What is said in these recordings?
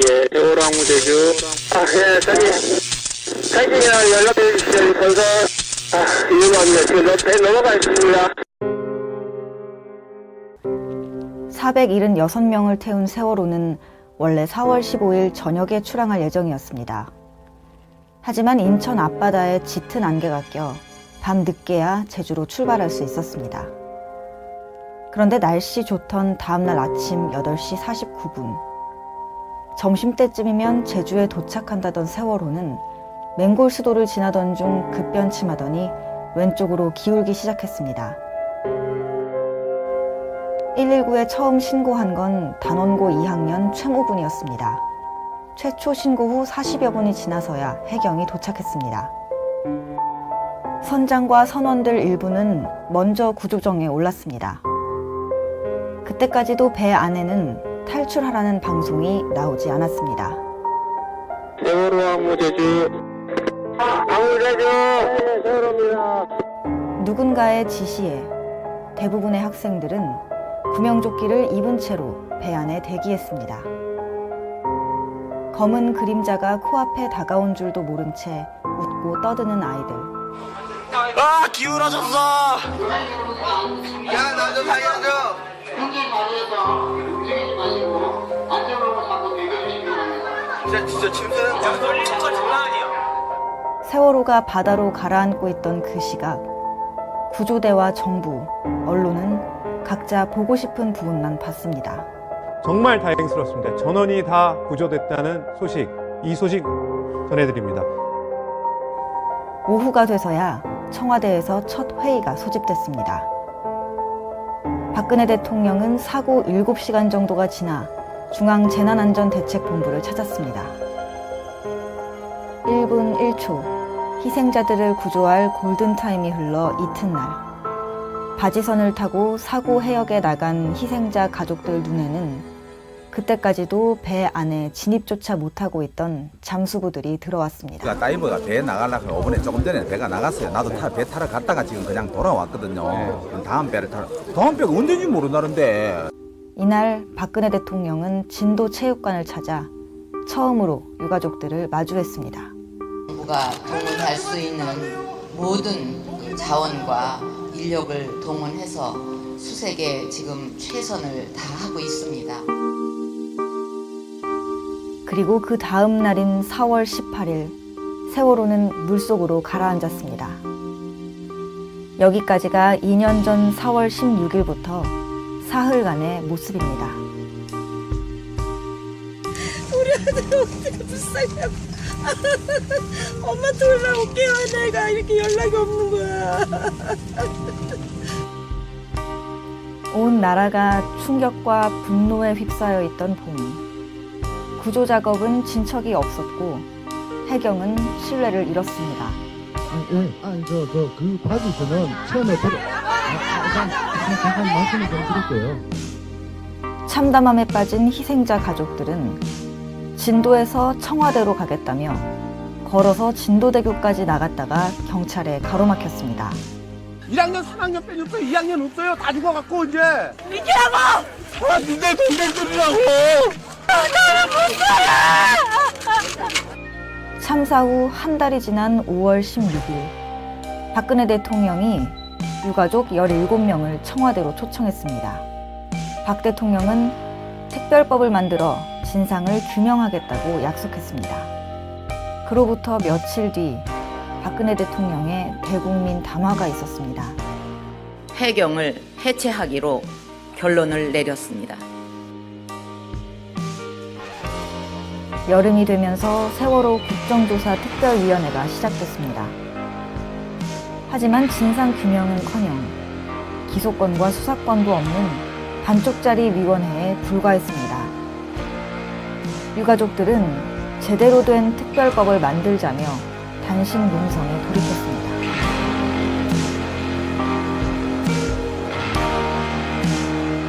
예, 세월호 항무제주. 예, 사진이랑 연락해 주시죠. 벌써, 위험합니다. 지금 배 넘어가 있습니다. 476명을 태운 세월호는 원래 4월 15일 저녁에 출항할 예정이었습니다. 하지만 인천 앞바다에 짙은 안개가 껴 밤 늦게야 제주로 출발할 수 있었습니다. 그런데 날씨 좋던 다음날 아침 8시 49분. 점심때쯤이면 제주에 도착한다던 세월호는 맹골 수도를 지나던 중 급변침하더니 왼쪽으로 기울기 시작했습니다. 119에 처음 신고한 건 단원고 2학년 최모군이었습니다. 최초 신고 후 40여 분이 지나서야 해경이 도착했습니다. 선장과 선원들 일부는 먼저 구조정에 올랐습니다. 그때까지도 배 안에는 탈출하라는 방송이 나오지 않았습니다. 세월호 항무제주. 항무제주. 네, 세월호입니다. 누군가의 지시에 대부분의 학생들은 구명조끼를 입은 채로 배 안에 대기했습니다. 검은 그림자가 코앞에 다가온 줄도 모른 채 웃고 떠드는 아이들. 아, 기울어졌어! 야, 나 좀 살려줘! 형님 자리에서 움직이지 마시고 안전으로 잡고 대기해주시기 바랍니다. 진짜 침대는 장소리 장난 아니야. 세월호가 바다로 가라앉고 있던 그 시각, 구조대와 정부, 언론은 각자 보고 싶은 부분만 봤습니다. 정말 다행스럽습니다. 전원이 다 구조됐다는 소식, 이 소식 전해드립니다. 오후가 돼서야 청와대에서 첫 회의가 소집됐습니다. 박근혜 대통령은 사고 7시간 정도가 지나 중앙재난안전대책본부를 찾았습니다. 1분 1초, 희생자들을 구조할 골든타임이 흘러 이튿날, 바지선을 타고 사고 해역에 나간 희생자 가족들 눈에는 그때까지도 배 안에 진입조차 못하고 있던 잠수부들이 들어왔습니다. 다이버가 배에 나가려고 이번에 조금 전에 배가 나갔어요. 나도 배 타러 갔다가 지금 그냥 돌아왔거든요. 그럼 다음 배를 타러. 다음 배가 언제인지 모른다는데. 이날 박근혜 대통령은 진도체육관을 찾아 처음으로 유가족들을 마주했습니다. 정부가 동원할 수 있는 모든 자원과 인력을 동원해서 수색에 지금 최선을 다하고 있습니다. 그리고 그 다음 날인 4월 18일, 세월호는 물속으로 가라앉았습니다. 여기까지가 2년 전 4월 16일부터 사흘간의 모습입니다. 우리 아들 어떻게 불쌍해. 엄마 돌아올게요. 내가 이렇게 연락이 없는 거야. 온 나라가 충격과 분노에 휩싸여 있던 봄. 구조 작업은 진척이 없었고 해경은 신뢰를 잃었습니다. 그 바지선은 처음에 잠깐 말씀을 좀 드릴게요. 참담함에 빠진 희생자 가족들은 진도에서 청와대로 가겠다며 걸어서 진도대교까지 나갔다가 경찰에 가로막혔습니다. 1학년, 3학년 빼줬어요. 2학년 없어요. 다 죽어갖고, 이제. 미키라고! 아, 니네 동생들이라고! 참사 후 한 달이 지난 5월 16일, 박근혜 대통령이 유가족 17명을 청와대로 초청했습니다. 박 대통령은 특별법을 만들어 진상을 규명하겠다고 약속했습니다. 그로부터 며칠 뒤 박근혜 대통령의 대국민 담화가 있었습니다. 해경을 해체하기로 결론을 내렸습니다. 여름이 되면서 세월호 국정조사 특별위원회가 시작됐습니다. 하지만 진상규명은커녕 기소권과 수사권도 없는 반쪽짜리 위원회에 불과했습니다. 유가족들은 제대로 된 특별법을 만들자며 단식 농성에 돌입했습니다.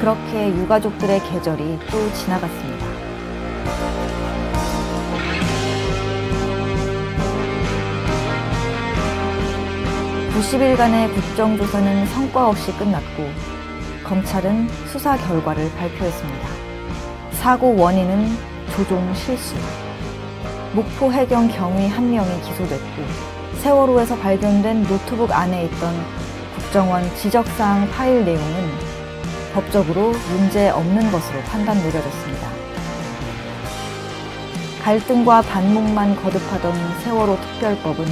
그렇게 유가족들의 계절이 또 지나갔습니다. 90일간의 국정조사는 성과 없이 끝났고 검찰은 수사 결과를 발표했습니다. 사고 원인은 조종 실수. 목포 해경 경위 1명이 기소됐고 세월호에서 발견된 노트북 안에 있던 국정원 지적사항 파일 내용은 법적으로 문제 없는 것으로 판단 내려졌습니다. 갈등과 반목만 거듭하던 세월호 특별법은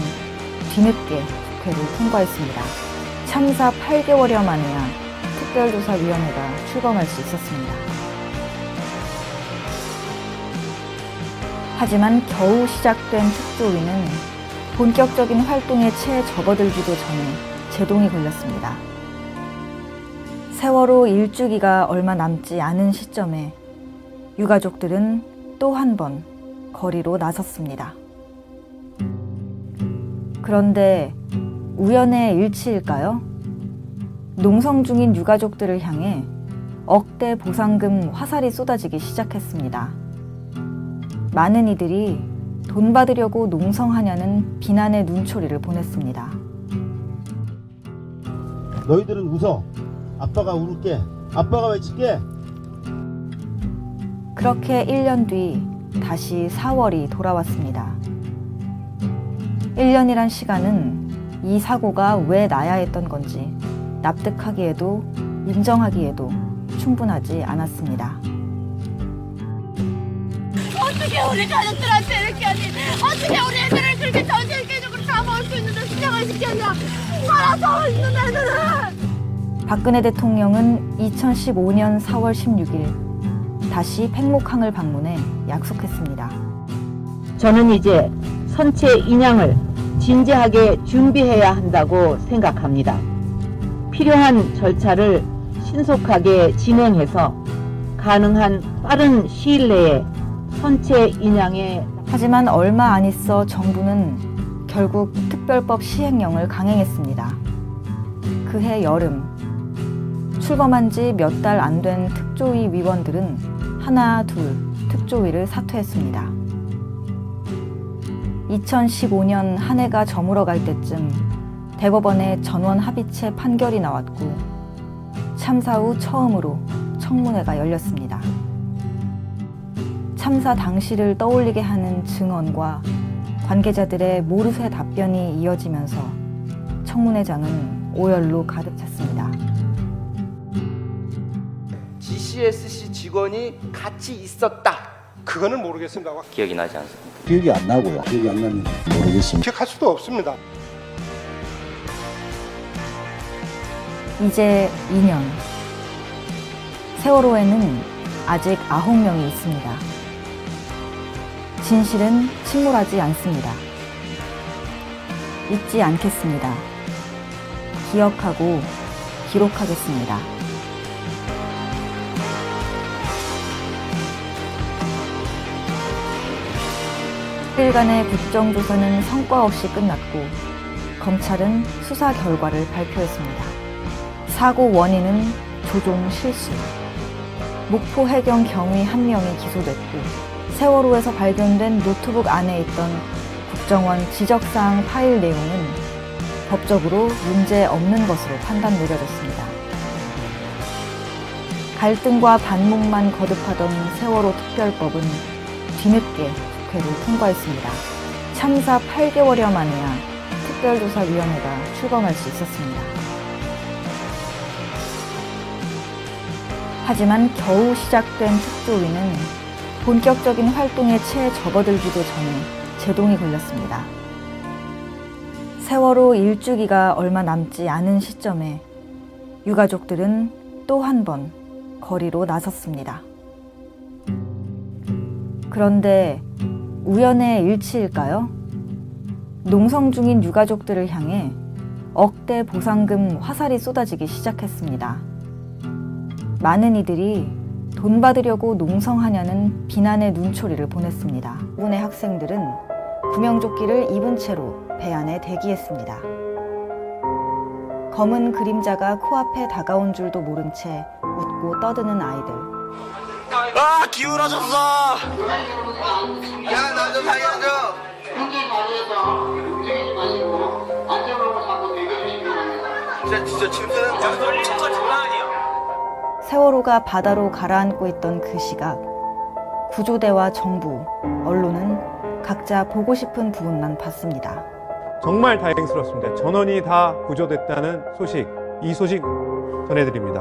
뒤늦게 국회를 통과했습니다. 참사 8개월여 만에야 특별조사위원회가 출범할 수 있었습니다. 하지만 겨우 시작된 특조위는 본격적인 활동에 채 접어들기도 전에 제동이 걸렸습니다. 세월호 일주기가 얼마 남지 않은 시점에 유가족들은 또 한 번 거리로 나섰습니다. 그런데 우연의 일치일까요? 농성 중인 유가족들을 향해 억대 보상금 화살이 쏟아지기 시작했습니다. 많은 이들이 돈 받으려고 농성하냐는 비난의 눈초리를 보냈습니다. 너희들은 웃어. 아빠가 울을게. 아빠가 외칠게. 그렇게 1년 뒤 다시 4월이 돌아왔습니다. 1년이란 시간은 이 사고가 왜 나야 했던 건지 납득하기에도 인정하기에도 충분하지 않았습니다. 어떻게 우리 가족들한테 이렇게 하니? 어떻게 우리 애들을 그렇게 전 세계적으로 다 먹을 수 있는데 수정을 시켰냐? 살아서 있는 애들은! 박근혜 대통령은 2015년 4월 16일 다시 팽목항을 방문해 약속했습니다. 저는 이제 선체 인양을 진지하게 준비해야 한다고 생각합니다. 필요한 절차를 신속하게 진행해서 가능한 빠른 시일 내에 선체 인양에 하지만 얼마 안 있어 정부는 결국 특별법 시행령을 강행했습니다. 그해 여름 출범한 지 몇 달 안 된 특조위 위원들은 하나 둘 특조위를 사퇴했습니다. 2015년 한 해가 저물어 갈 때쯤 대법원의 전원 합의체 판결이 나왔고 참사 후 처음으로 청문회가 열렸습니다. 참사 당시를 떠올리게 하는 증언과 관계자들의 모르쇠 답변이 이어지면서 청문회장은 오열로 가득 찼습니다. GCSC 직원이 같이 있었다. 그거는 모르겠습니다. 기억이 나지 않습니다. 기억이 안 나고요. 기억이 안 나면 모르겠습니다. 기억할 수도 없습니다. 이제 2년. 세월호에는 아직 9명이 있습니다. 진실은 침몰하지 않습니다. 잊지 않겠습니다. 기억하고 기록하겠습니다. 일간의 국정조사는 성과 없이 끝났고 검찰은 수사 결과를 발표했습니다. 사고 원인은 조종 실수. 목포 해경 경위 1명이 기소됐고 세월호에서 발견된 노트북 안에 있던 국정원 지적사항 파일 내용은 법적으로 문제 없는 것으로 판단 내려졌습니다. 갈등과 반목만 거듭하던 세월호 특별법은 뒤늦게 국회를 통과했습니다. 참사 8개월여 만에야 특별조사위원회가 출범할 수 있었습니다. 하지만 겨우 시작된 특조위는 본격적인 활동에 채 접어들기도 전에 제동이 걸렸습니다. 세월호 일주기가 얼마 남지 않은 시점에 유가족들은 또 한 번 거리로 나섰습니다. 그런데 우연의 일치일까요? 농성 중인 유가족들을 향해 억대 보상금 화살이 쏟아지기 시작했습니다. 많은 이들이 돈 받으려고 농성하냐는 비난의 눈초리를 보냈습니다. 부분의 학생들은 구명조끼를 입은 채로 배 안에 대기했습니다. 검은 그림자가 코앞에 다가온 줄도 모른 채 웃고 떠드는 아이들. 아, 기울어졌어. 야, 나 좀 살려줘. 현재 자리에서 움직이지 마시고 안전으로 잡고 대기해 주시기 바랍니다. 진짜 침대는 저 돌리는 거 장난 아니야. 세월호가 바다로 가라앉고 있던 그 시각, 구조대와 정부, 언론은 각자 보고 싶은 부분만 봤습니다. 정말 다행스럽습니다. 전원이 다 구조됐다는 소식, 이 소식 전해드립니다.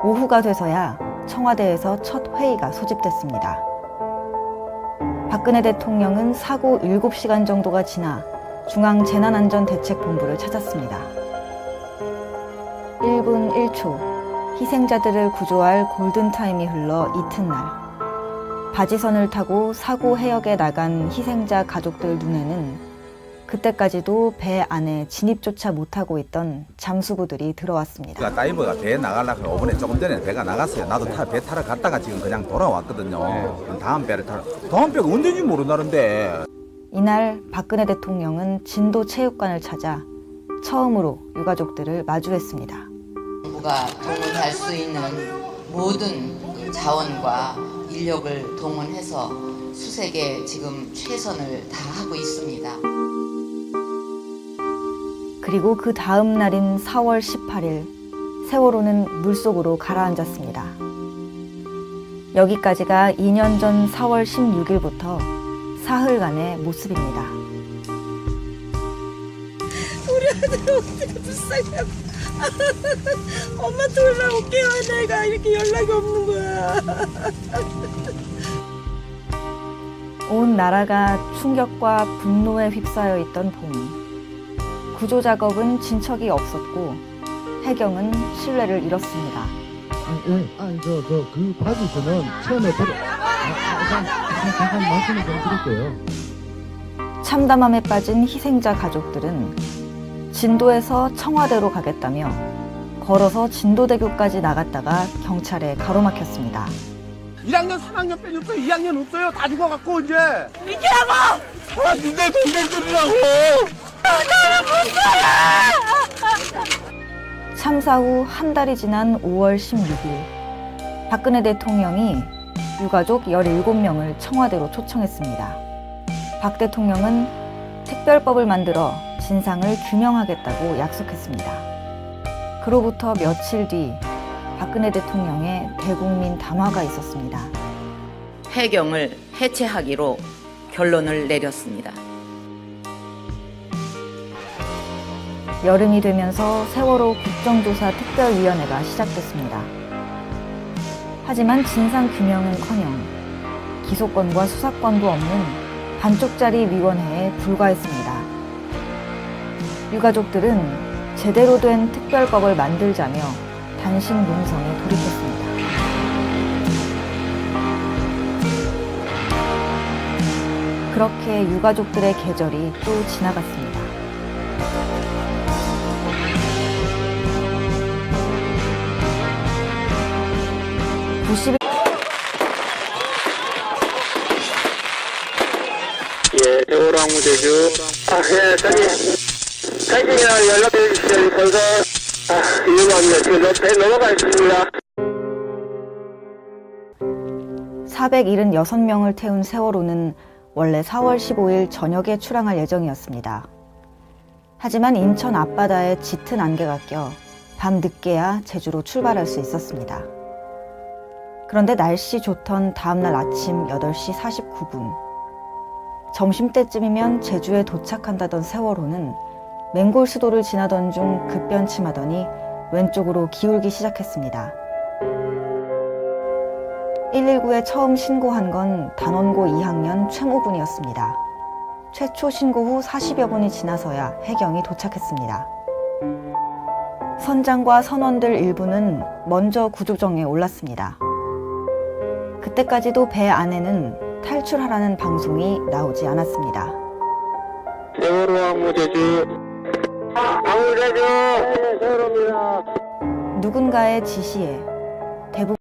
오후가 돼서야 청와대에서 첫 회의가 소집됐습니다. 박근혜 대통령은 사고 7시간 정도가 지나 중앙재난안전대책본부를 찾았습니다. 1분 1초, 희생자들을 구조할 골든타임이 흘러 이튿날, 바지선을 타고 사고 해역에 나간 희생자 가족들 눈에는 그때까지도 배 안에 진입조차 못하고 있던 잠수부들이 들어왔습니다. 그러니까 다이버가 배에 나가려고 이번에 조금 전에 배가 나갔어요. 나도 배 타러 갔다가 지금 그냥 돌아왔거든요. 다음 배를 타러. 다음 배가 언제인지 모르나는데. 이날 박근혜 대통령은 진도체육관을 찾아 처음으로 유가족들을 마주했습니다. 정부가 동원할 수 있는 모든 그 자원과 인력을 동원해서 수색에 지금 최선을 다하고 있습니다. 그리고 그 다음 날인 4월 18일, 세월호는 물속으로 가라앉았습니다. 여기까지가 2년 전 4월 16일부터 사흘간의 모습입니다. 우리 아들 어떻게 불쌍해. 엄마한테 올라올게요. 내가 이렇게 연락이 없는 거야. 온 나라가 충격과 분노에 휩싸여 있던 봄. 구조 작업은 진척이 없었고 해경은 신뢰를 잃었습니다. 그 바지선은 처음에 잠깐 말씀을 좀 드릴게요. 참담함에 빠진 희생자 가족들은 진도에서 청와대로 가겠다며 걸어서 진도대교까지 나갔다가 경찰에 가로막혔습니다. 1학년, 3학년 빼줬어요. 2학년 없어요. 다 죽어갖고 이제. 이기라고! 아, 니네 동생들이라고! 참사 후 한 달이 지난 5월 16일, 박근혜 대통령이 유가족 17명을 청와대로 초청했습니다. 박 대통령은 특별법을 만들어 진상을 규명하겠다고 약속했습니다. 그로부터 며칠 뒤 박근혜 대통령의 대국민 담화가 있었습니다. 해경을 해체하기로 결론을 내렸습니다. 여름이 되면서 세월호 국정조사 특별위원회가 시작됐습니다. 하지만 진상규명은커녕 기소권과 수사권도 없는 반쪽짜리 위원회에 불과했습니다. 유가족들은 제대로 된 특별법을 만들자며 단식 농성에 돌입했습니다. 그렇게 유가족들의 계절이 또 지나갔습니다. 예, 세월호 항무제주. 예, 사진이랑 연락해 주시죠. 벌써, 위험합니다. 지금 배 넘어가 있습니다. 476명을 태운 세월호는 원래 4월 15일 저녁에 출항할 예정이었습니다. 하지만 인천 앞바다에 짙은 안개가 껴 밤 늦게야 제주로 출발할 수 있었습니다. 그런데 날씨 좋던 다음날 아침 8시 49분. 점심때쯤이면 제주에 도착한다던 세월호는 맹골 수도를 지나던 중 급변침하더니 왼쪽으로 기울기 시작했습니다. 119에 처음 신고한 건 단원고 2학년 최모군이었습니다. 최초 신고 후 40여 분이 지나서야 해경이 도착했습니다. 선장과 선원들 일부는 먼저 구조정에 올랐습니다. 그때까지도 배 안에는 탈출하라는 방송이 나오지 않았습니다. 세월호 항무제주. 항무제주. 네, 세월호입니다. 누군가의 지시에 대부분